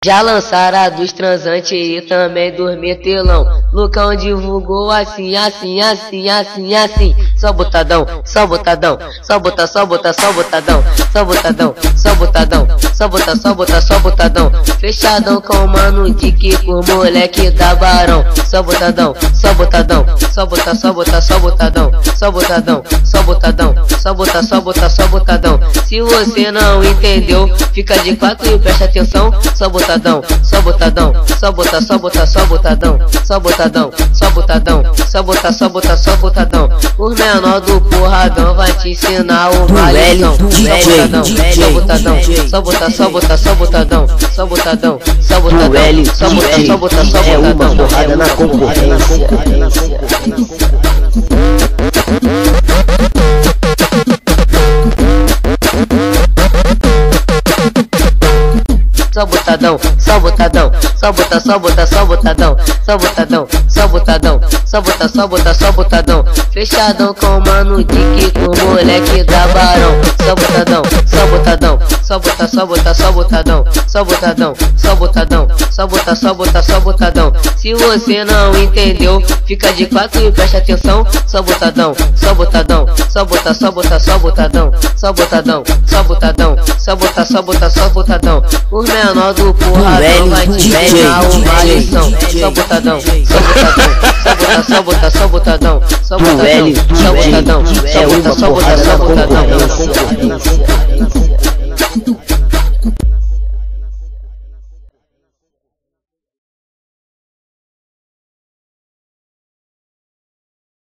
Já lançaram a dos transantes e também dos metelão. Lucão divulgou assim, assim, assim, assim, assim. Só botadão, só botadão, só botar, só botar, só botadão, só botadão, só botadão, só botar, só botar, só botadão. Fechadão com o mano Dick, com o moleque da Barão. Só botadão, só botadão, só botar, só botar, só botadão, só botadão, só botadão, só botar, só botar, só botadão. Se você não entendeu, fica de quatro e presta atenção. Só botadão, só botadão, só botar, só botar, só botadão, só botadão, só botadão, só botar, só botar, só botadão. Os menor do porradão vai te ensinar uma lição. Só botadão, só botar, só botar, só botadão, só botadão, só botadão, só botar, só botar, só botadão. É uma porrada na concorrência. Só botadão, só botadão, só botar, só botar, só botadão, só botadão, só botadão, só botar, só botar, só botadão. Fechadão com o mano Dick, com o moleque da Barão. Só botadão, só botadão, só botar, só botar, só botadão, só botadão, só botadão, só botar, só botar, só botadão. Se você não entendeu, fica de quatro e presta atenção. Só botadão, só botadão, só botar, só botar, só botadão, só botadão, só botadão, só botar, só botar, só botadão. Os menor do porradão vai te ensinar uma lição. Só botadão, só botadão, só botar, só botadão, só botadão, só botadão, só botar, só botar, só botadão.